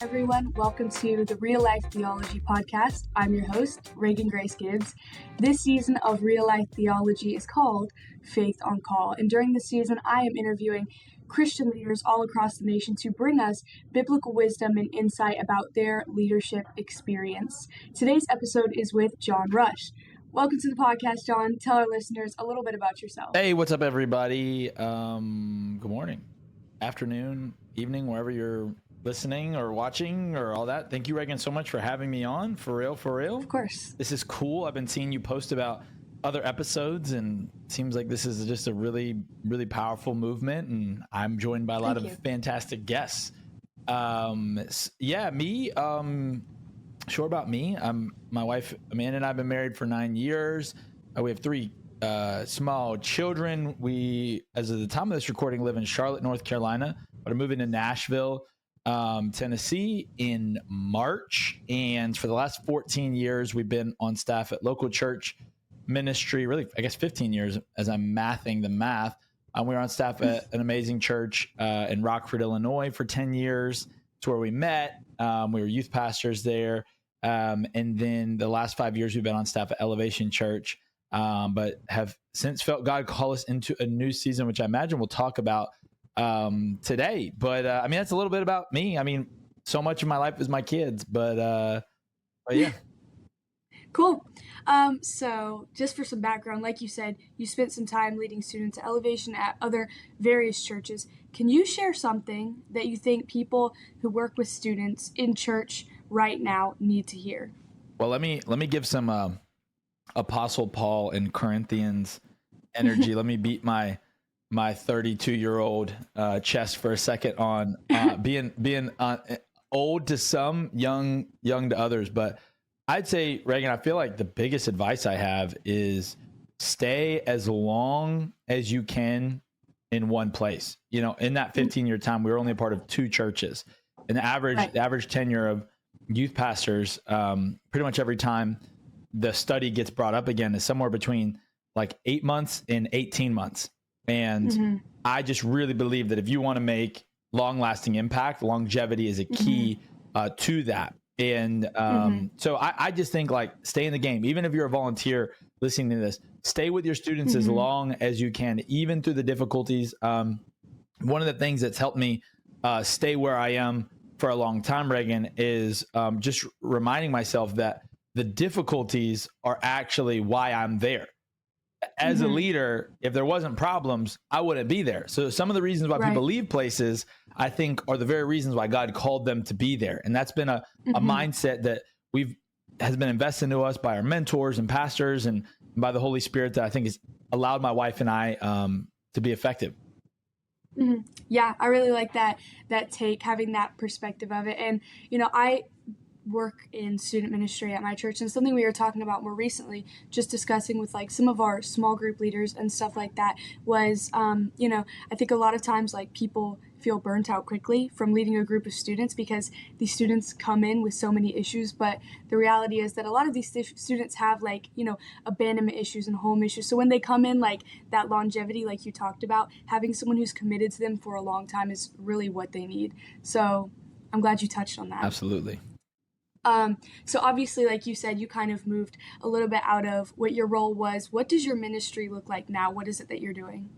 Everyone, welcome to the Real Life Theology podcast. I'm your host, Reagan Gibbs. This season of Real Life Theology is called Faith on Call, and during this season, I am interviewing Christian leaders all across the nation to bring us biblical wisdom and insight about their leadership experience. Today's episode is with Jon Rush. Welcome to the podcast, Jon. Tell our listeners a little bit about yourself. Hey, what's up, everybody? Good morning, afternoon, evening, wherever you're listening or watching or all that. Thank you, Reagan, so much for having me on. For real. Of course. This is cool. I've been seeing you post about other episodes, and it seems like this is just a really, really powerful movement, and I'm joined by a lot of fantastic guests. Short about me. My wife, Amanda, and I have been married for 9 years. We have three small children. We, as of the time of this recording, live in Charlotte, North Carolina, but are moving to Nashville, Tennessee in March. And for the last 14 years, we've been on staff at local church ministry, really, I guess 15 years as I'm mathing the math. We were on staff at an amazing church in Rockford, Illinois for 10 years. It's where we met. We were youth pastors there. And then the last 5 years, we've been on staff at Elevation Church, but have since felt God call us into a new season, which I imagine we'll talk about today. But that's a little bit about me. So much of my life is my kids, but yeah. Cool. So just for some background, like you said, you spent some time leading students at Elevation at other various churches. Can you share something that you think people who work with students in church right now need to hear? Well, let me give some Apostle Paul and Corinthians energy. Let me beat my 32-year-old chest for a second on being old to some, young to others. But I'd say, Reagan, I feel like the biggest advice I have is stay as long as you can in one place. In that 15-year time, we were only a part of two churches. And the average tenure of youth pastors, pretty much every time the study gets brought up again, is somewhere between like 8 months and 18 months. And I just really believe that if you want to make long-lasting impact, longevity is a key to that. And so I just think, like, stay in the game. Even if you're a volunteer listening to this, stay with your students as long as you can, even through the difficulties. One of the things that's helped me stay where I am for a long time, Reagan, is just reminding myself that the difficulties are actually why I'm there. As a leader, if there wasn't problems, I wouldn't be there. So some of the reasons why people leave places, I think, are the very reasons why God called them to be there. And that's been a mindset that has been invested into us by our mentors and pastors and by the Holy Spirit, that I think has allowed my wife and I to be effective. Yeah, I really like that take, having that perspective of it. And, I work in student ministry at my church, and something we were talking about more recently, just discussing with like some of our small group leaders and stuff like that, was I think a lot of times, like, people feel burnt out quickly from leading a group of students because these students come in with so many issues. But the reality is that a lot of these students have, like, abandonment issues and home issues. So when they come in, like, that longevity, like you talked about, having someone who's committed to them for a long time is really what they need. So I'm glad you touched on that. Absolutely. So obviously, like you said, you kind of moved a little bit out of what your role was. What does your ministry look like now? What is it that you're doing?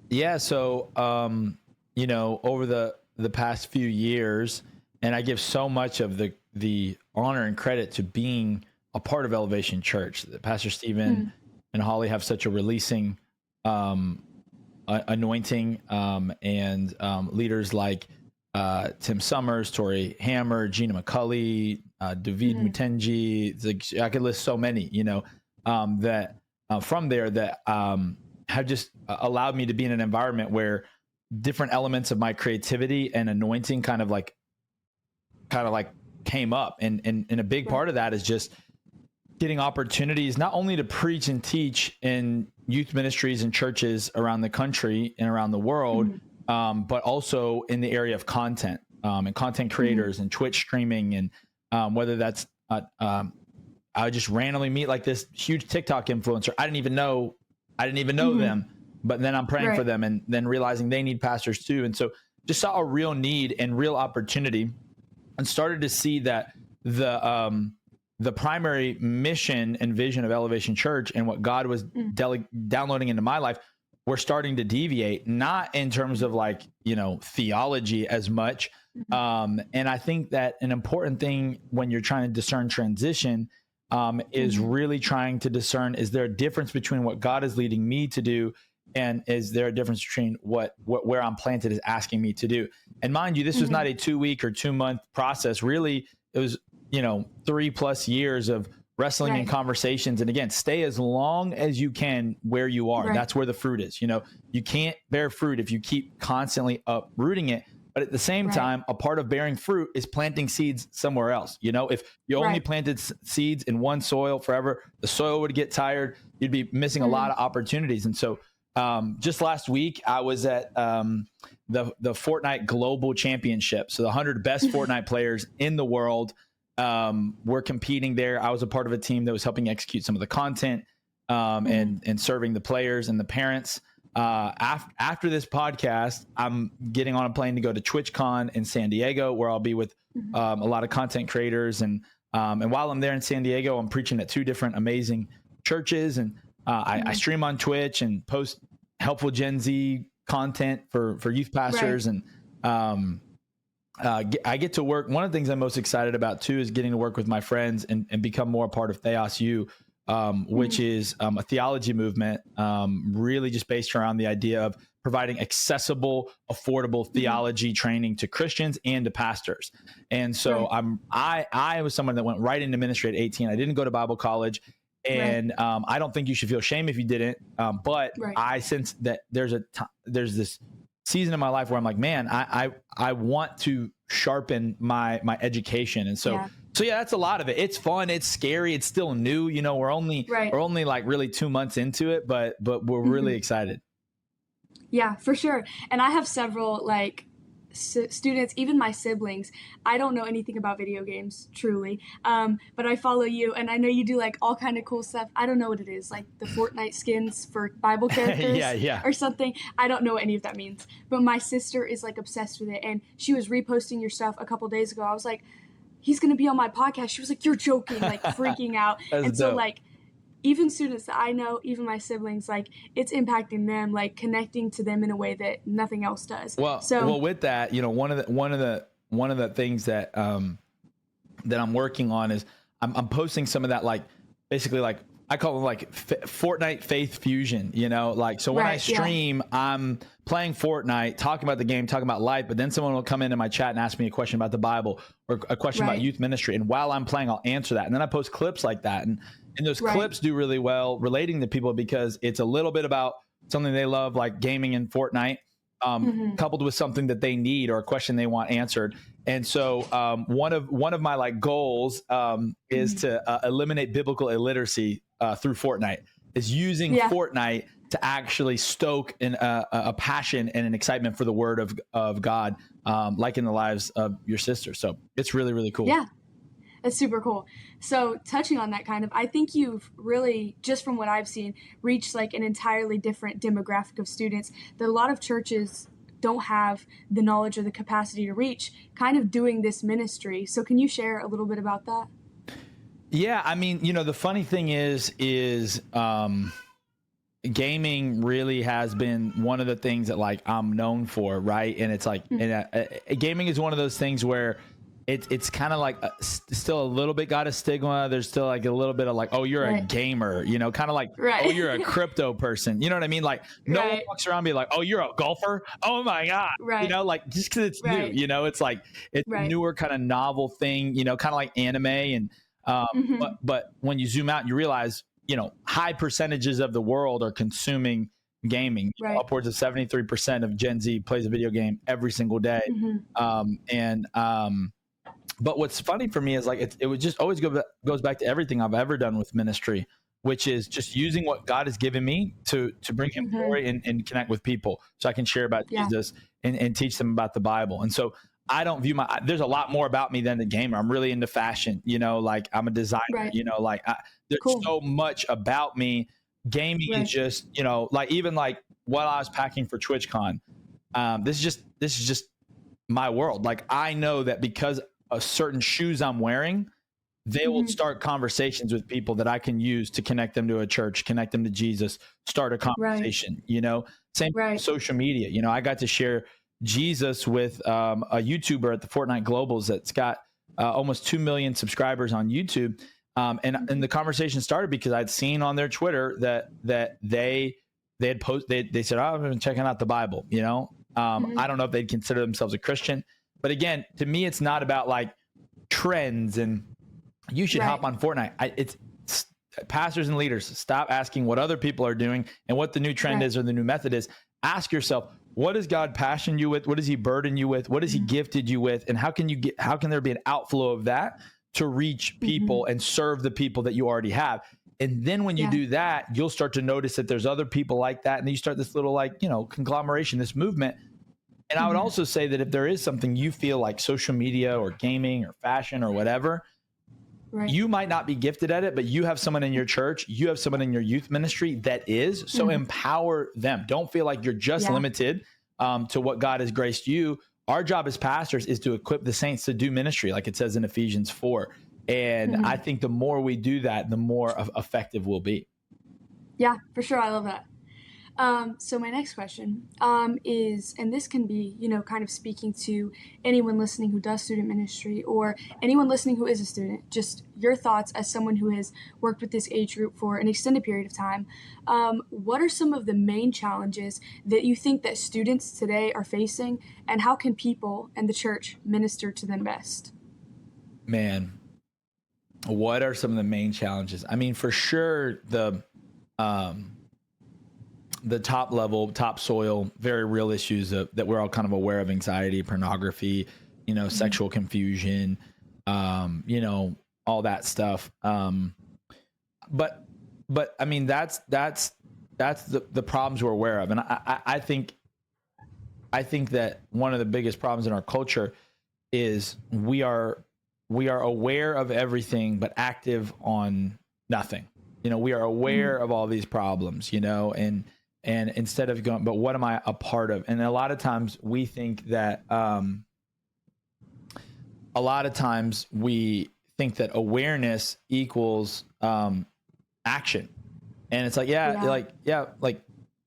Yeah. So, over the past few years, and I give so much of the honor and credit to being a part of Elevation Church. Pastor Stephen and Holly have such a releasing anointing, and leaders like Tim Summers, Tori Hammer, Gina McCulley, David Mutenji. I could list so many, that from there that have just allowed me to be in an environment where different elements of my creativity and anointing kind of like came up. And a big part of that is just getting opportunities not only to preach and teach in youth ministries and churches around the country and around the world, but also in the area of content and content creators and Twitch streaming, and whether that's I would just randomly meet like this huge TikTok influencer. I didn't even know them, but then I'm praying for them and then realizing they need pastors too. And so just saw a real need and real opportunity and started to see that the primary mission and vision of Elevation Church and what God was downloading into my life were starting to deviate, not in terms of like, theology as much. And I think that an important thing when you're trying to discern transition is really trying to discern, is there a difference between what God is leading me to do, and is there a difference between where I'm planted is asking me to do? And mind you, this was not a 2-week or 2-month process. Really, it was 3+ years of wrestling and conversations. And again, stay as long as you can where you are. That's where the fruit is. You can't bear fruit if you keep constantly uprooting it. But at the same time, a part of bearing fruit is planting seeds somewhere else. If you only planted seeds in one soil forever, the soil would get tired. You'd be missing a lot of opportunities. And so just last week, I was at the Fortnite Global Championship. So the 100 best Fortnite players in the world were competing there. I was a part of a team that was helping execute some of the content and serving the players and the parents. After this podcast, I'm getting on a plane to go to TwitchCon in San Diego, where I'll be with a lot of content creators. And while I'm there in San Diego, I'm preaching at 2 different amazing churches. And I stream on Twitch and post helpful Gen Z content for youth pastors. And I get to work. One of the things I'm most excited about too is getting to work with my friends and become more a part of Theos, which is a theology movement, really just based around the idea of providing accessible, affordable theology training to Christians and to pastors. And so I was someone that went right into ministry at 18. I didn't go to Bible college. And I don't think you should feel shame if you didn't. But I sense that there's this season in my life where I'm like, man, I want to sharpen my education. And so that's a lot of it. It's fun. It's scary. It's still new. We're only like really 2 months into it, but we're really excited. Yeah, for sure. And I have several students, even my siblings. I don't know anything about video games, truly. But I follow you, and I know you do all kind of cool stuff. I don't know what it is, like the Fortnite skins for Bible characters or something. I don't know what any of that means. But my sister is obsessed with it, and she was reposting your stuff a couple days ago. I was like, he's going to be on my podcast. She was like, you're joking, freaking out. And so dope. Even students that I know, even my siblings, it's impacting them, connecting to them in a way that nothing else does. Well, with that, one of the things that that I'm working on is I'm posting some of that, basically I call it Fortnite faith fusion, so when I stream, I'm playing Fortnite, talking about the game, talking about life, but then someone will come into my chat and ask me a question about the Bible or a question about youth ministry. And while I'm playing, I'll answer that. And then I post clips like that. And those clips do really well relating to people because it's a little bit about something they love, like gaming and Fortnite, coupled with something that they need or a question they want answered. And so one of my goals is to eliminate biblical illiteracy through Fortnite, is using Fortnite to actually stoke a passion and an excitement for the word of God, like in the lives of your sister. So it's really, really cool. Yeah. That's super cool. So touching on that I think you've really, just from what I've seen, reached an entirely different demographic of students that a lot of churches don't have the knowledge or the capacity to reach, doing this ministry. So can you share a little bit about that? Yeah. I mean, the funny thing is gaming really has been one of the things that I'm known for. Right. And it's gaming is one of those things where it's kind of still a little bit got a stigma. There's still a little bit of oh, you're a gamer, oh, you're a crypto person. You know what I mean? No one walks around and be like, oh, you're a golfer. Oh my God. Just cause it's new, it's it's a newer kind of novel thing, kind of like anime. And, but when you zoom out, you realize, high percentages of the world are consuming gaming. Upwards of 73% of Gen Z plays a video game every single day. But what's funny for me is it would just always goes back to everything I've ever done with ministry, which is just using what God has given me to bring him glory and connect with people so I can share about Jesus and teach them about the Bible. And so I don't view there's a lot more about me than the gamer. I'm really into fashion, I'm a designer, there's so much about me. Gaming is just, even while I was packing for TwitchCon, this is just my world. I know that because a certain shoes I'm wearing, they will start conversations with people that I can use to connect them to a church, connect them to Jesus, start a conversation, same with social media. I got to share Jesus with a YouTuber at the Fortnite Globals that's got almost 2 million subscribers on YouTube. And the conversation started because I'd seen on their Twitter that they had they said, I've been checking out the Bible, I don't know if they'd consider themselves a Christian, but again, to me, it's not about like trends and you should hop on Fortnite. It's pastors and leaders, stop asking what other people are doing and what the new trend is or the new method is. Ask yourself, what does God passion you with? What does he burden you with? What has he gifted you with? And how can there be an outflow of that to reach people and serve the people that you already have? And then when you do that, you'll start to notice that there's other people like that. And then you start this little conglomeration, this movement. And I would also say that if there is something you feel like social media or gaming or fashion or whatever, you might not be gifted at it, but you have someone in your church, you have someone in your youth ministry that is. So empower them. Don't feel like you're just limited to what God has graced you. Our job as pastors is to equip the saints to do ministry, like it says in Ephesians 4. And I think the more we do that, the more effective we'll be. Yeah, for sure. I love that. So my next question is, and this can be, kind of speaking to anyone listening who does student ministry or anyone listening who is a student, just your thoughts as someone who has worked with this age group for an extended period of time. What are some of the main challenges that you think that students today are facing, and how can people and the church minister to them best? Man, what are some of the main challenges? I mean, for sure, the top level, top soil, very real issues that we're all kind of aware of: anxiety, pornography, sexual confusion, all that stuff. But I mean, that's the problems we're aware of. And I think that one of the biggest problems in our culture is we are aware of everything, but active on nothing. We are aware of all these problems, and instead of going, but what am I a part of? And a lot of times we think that, awareness equals action. And it's like,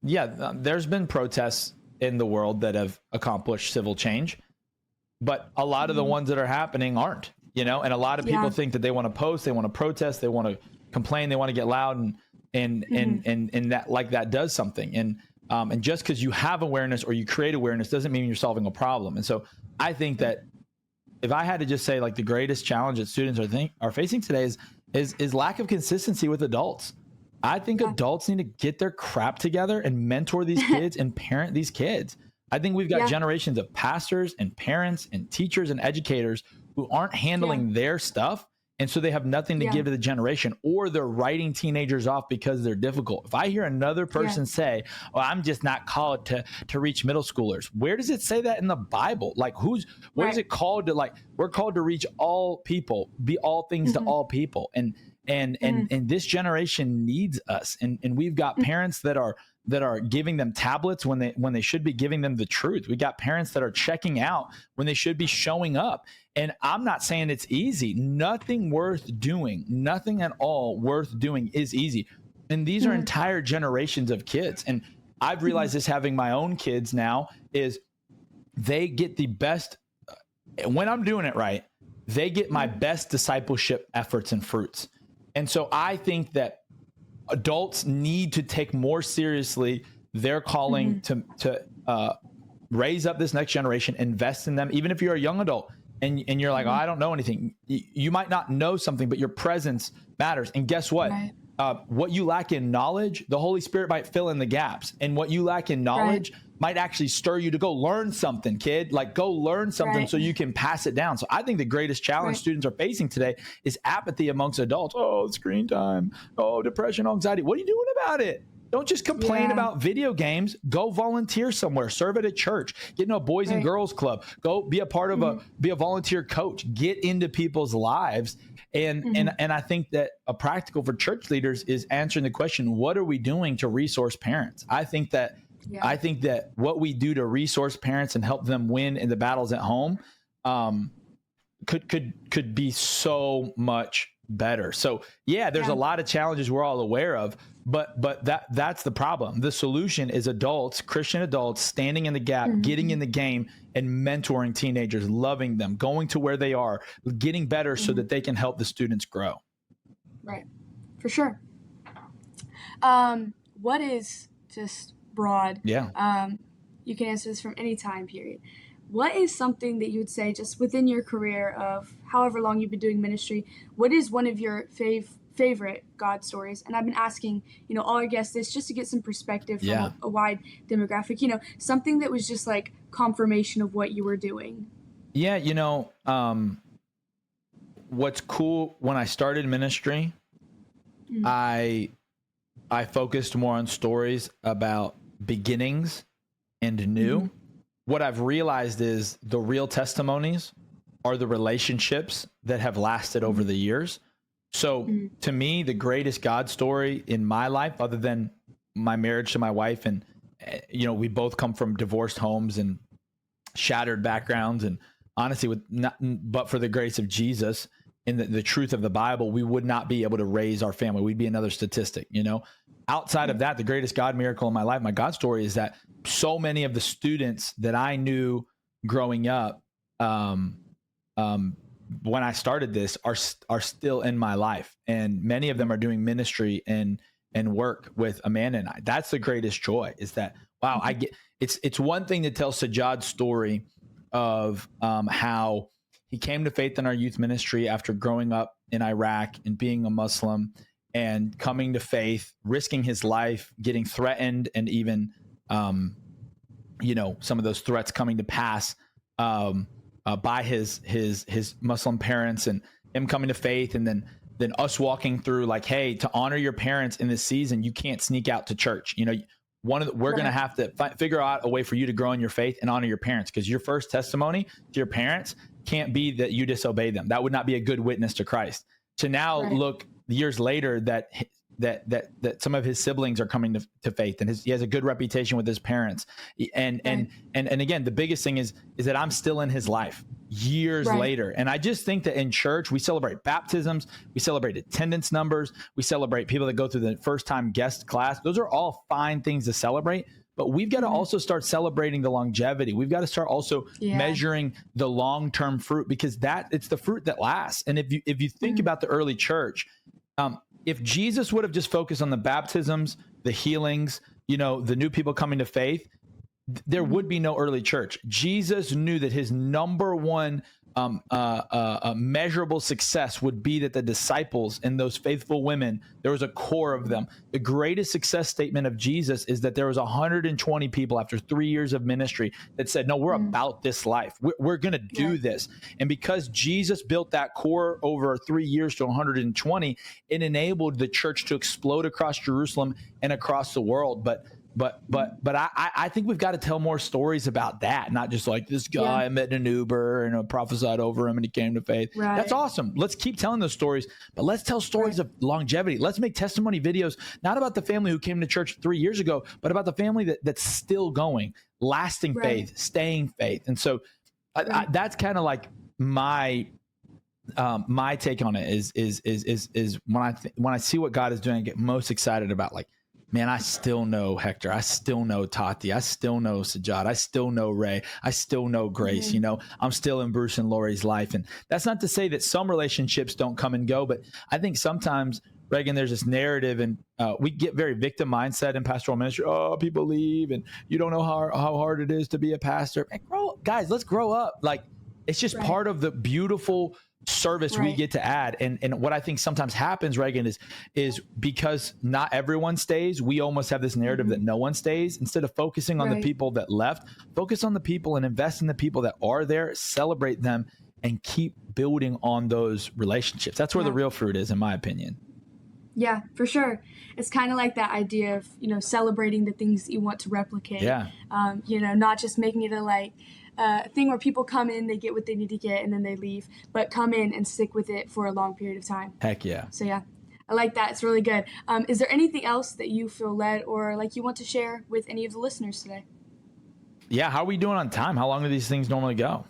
there's been protests in the world that have accomplished civil change, but a lot of the ones that are happening aren't, and a lot of people think that they want to post, they want to protest, they want to complain, they want to get loud and that like that does something. And just because you have awareness or you create awareness doesn't mean you're solving a problem. And so I think that if I had to just say, like, the greatest challenge that students are facing today is lack of consistency with adults. I think adults need to get their crap together and mentor these kids and parent these kids. I think we've got generations of pastors and parents and teachers and educators who aren't handling their stuff. And so they have nothing to give to the generation, or they're writing teenagers off because they're difficult. If I hear another person say, "Oh, I'm just not called to reach middle schoolers," where does it say that in the Bible? Like, where is it called to, like, we're called to reach all people, be all things to all people. And this generation needs us. And we've got parents that are giving them tablets when they should be giving them the truth. We got parents that are checking out when they should be showing up. And I'm not saying it's easy. Nothing at all worth doing is easy. And these are entire generations of kids. And I've realized this having my own kids now is they get the best, when I'm doing it right, they get my best discipleship efforts and fruits. And so I think that adults need to take more seriously their calling to raise up this next generation, invest in them. Even if you're a young adult and you're like, "Oh, I don't know anything." You might not know something, but your presence matters. And guess what? What you lack in knowledge, the Holy Spirit might fill in the gaps. And what you lack in knowledge might actually stir you to go learn something, kid. Like, go learn something so you can pass it down. So I think the greatest challenge students are facing today is apathy amongst adults. Oh, screen time. Oh, depression, anxiety. What are you doing about it? Don't just complain about video games. Go volunteer somewhere. Serve at a church. Get into a boys and girls club. Go be a part of be a volunteer coach. Get into people's lives. And I think that a practical for church leaders is answering the question, what are we doing to resource parents? I think that what we do to resource parents and help them win in the battles at home could be so much better. So yeah, there's a lot of challenges we're all aware of, but that's the problem. The solution is adults, Christian adults, standing in the gap, getting in the game and mentoring teenagers, loving them, going to where they are, getting better so that they can help the students grow. Right. For sure. What is, just broad, you can answer this from any time period, what is something that you would say just within your career of however long you've been doing ministry, what is one of your favorite God stories? And I've been asking, all our guests this just to get some perspective from a wide demographic, something that was just like confirmation of what you were doing. Yeah. What's cool, when I started ministry, I focused more on stories about beginnings and new. What I've realized is the real testimonies are the relationships that have lasted over the years. So to me, the greatest God story in my life, other than my marriage to my wife, and we both come from divorced homes and shattered backgrounds, and honestly, but for the grace of Jesus and the truth of the Bible, we would not be able to raise our family. We'd be another statistic, Outside of that, the greatest God miracle in my life, my God story, is that so many of the students that I knew growing up, when I started this, are still in my life, and many of them are doing ministry and work with Amanda and I. That's the greatest joy, is that, wow, I get it's one thing to tell Sajad's story of how he came to faith in our youth ministry after growing up in Iraq and being a Muslim and coming to faith, risking his life, getting threatened, and even, some of those threats coming to pass by his Muslim parents, and him coming to faith, and then us walking through like, hey, to honor your parents in this season, you can't sneak out to church. We're going to have to figure out a way for you to grow in your faith and honor your parents, because your first testimony to your parents can't be that you disobey them. That would not be a good witness to Christ. To now look years later that some of his siblings are coming to faith, and he has a good reputation with his parents. And again, the biggest thing is that I'm still in his life years later. And I just think that in church, we celebrate baptisms, we celebrate attendance numbers, we celebrate people that go through the first time guest class. Those are all fine things to celebrate, but we've got to also start celebrating the longevity. We've got to start also measuring the long-term fruit, because it's the fruit that lasts. And if you think about the early church, if Jesus would have just focused on the baptisms, the healings, the new people coming to faith, there would be no early church. Jesus knew that his number one measurable success would be that the disciples and those faithful women, there was a core of them. The greatest success statement of Jesus is that there was 120 people after 3 years of ministry that said, no, we're about this life. We're going to do this. And because Jesus built that core over 3 years to 120, it enabled the church to explode across Jerusalem and across the world. But I think we've got to tell more stories about that, not just like this guy I met in an Uber and I prophesied over him and he came to faith. That's awesome. Let's keep telling those stories, but let's tell stories of longevity. Let's make testimony videos, not about the family who came to church 3 years ago, but about the family that's still going, lasting faith, staying faith. And so that's kind of like my take on it is when I see what God is doing, I get most excited about, like, man, I still know Hector. I still know Tati. I still know Sajad. I still know Ray. I still know Grace. I'm still in Bruce and Lori's life. And that's not to say that some relationships don't come and go, but I think sometimes, Reagan, there's this narrative, and we get very victim mindset in pastoral ministry. Oh, people leave, and you don't know how hard it is to be a pastor. Guys, let's grow up. Like, it's just part of the beautiful service we get to add. And what I think sometimes happens, Reagan, is because not everyone stays, we almost have this narrative that no one stays. Instead of focusing on the people that left, focus on the people and invest in the people that are there, celebrate them, and keep building on those relationships. That's where the real fruit is, in my opinion. Yeah, for sure. It's kind of like that idea of, celebrating the things that you want to replicate. Not just making it a thing where people come in, they get what they need to get, and then they leave, but come in and stick with it for a long period of time. Heck yeah. So yeah, I like that. It's really good. Is there anything else that you feel led or like you want to share with any of the listeners today? Yeah. How are we doing on time? How long do these things normally go?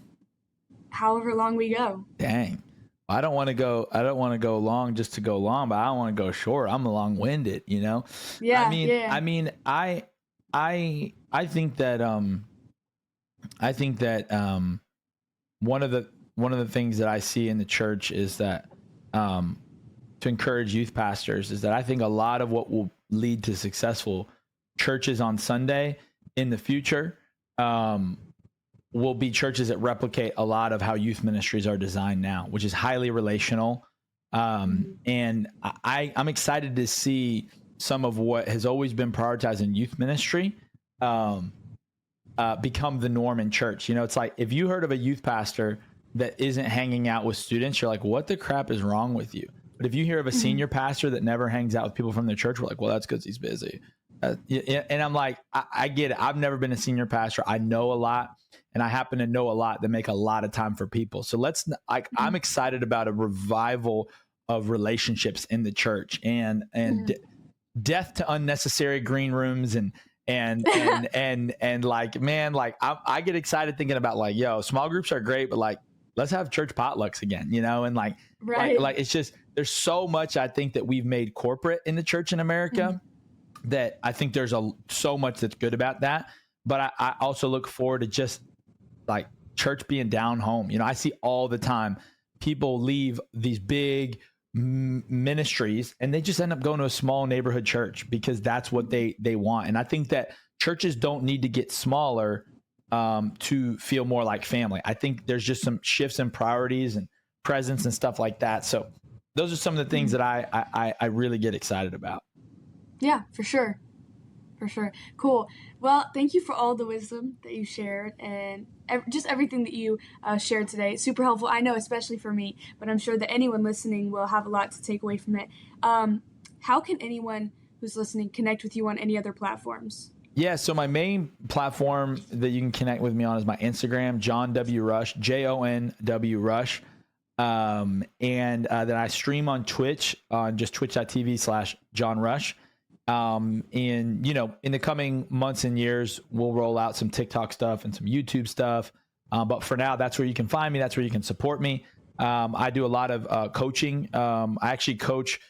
however long we go. Dang. I don't want to go long just to go long, but I don't want to go short. I'm long-winded, you know? I Yeah, mean, yeah. I mean, I think that one of the things that I see in the church is that to encourage youth pastors is that I think a lot of what will lead to successful churches on Sunday in the future will be churches that replicate a lot of how youth ministries are designed now, which is highly relational. And I'm excited to see some of what has always been prioritized in youth ministry become the norm in church. You know, it's like if you heard of a youth pastor that isn't hanging out with students, you're like, what the crap is wrong with you? But if you hear of a senior pastor that never hangs out with people from their church, we're like, well, that's because he's busy. And I'm like, I get it. I've never been a senior pastor. I know a lot, and I happen to know a lot that make a lot of time for people. So I'm excited about a revival of relationships in the church and death to unnecessary green rooms and like, man, like I get excited thinking about like, yo, small groups are great, but like, let's have church potlucks again, you know? And like, Right. like it's just, there's so much I think that we've made corporate in the church in America that I think there's so much that's good about that. But I also look forward to just like church being down home. You know, I see all the time people leave these big ministries and they just end up going to a small neighborhood church because that's what they want. And I think that churches don't need to get smaller to feel more like family. I think there's just some shifts in priorities and presence and stuff like that. So those are some of the things that I really get excited about. Yeah, for sure. For sure. Cool. Well, thank you for all the wisdom that you shared and just everything that you shared today. Super helpful. I know, especially for me, but I'm sure that anyone listening will have a lot to take away from it. How can anyone who's listening connect with you on any other platforms? Yeah, so my main platform that you can connect with me on is my Instagram, Jon W. Rush, JON W. Rush. And then I stream on Twitch on just twitch.tv/Jon Rush. And, you know, in the coming months and years, we'll roll out some TikTok stuff and some YouTube stuff. But for now, that's where you can find me. That's where you can support me. I do a lot of coaching. I actually coach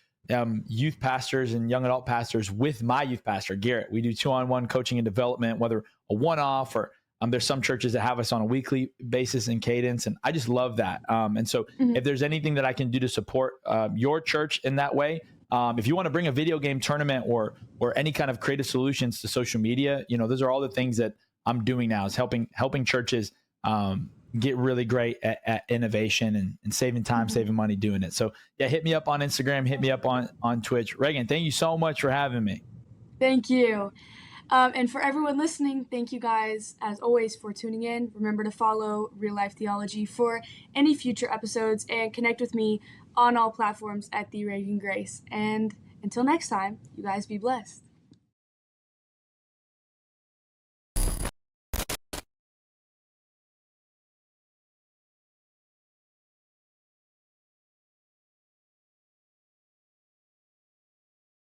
youth pastors and young adult pastors with my youth pastor, Garrett. We do 2-on-1 coaching and development, whether a one-off or there's some churches that have us on a weekly basis in cadence. And I just love that. And so if there's anything that I can do to support your church in that way, if you want to bring a video game tournament or any kind of creative solutions to social media, you know, those are all the things that I'm doing now is helping churches get really great at innovation and saving time, saving money doing it. So yeah, hit me up on Instagram, hit me up on Twitch. Reagan, thank you so much for having me. Thank you. And for everyone listening, thank you guys, as always, for tuning in. Remember to follow Real Life Theology for any future episodes and connect with me on all platforms at The Reagan Grace. And until next time, you guys be blessed.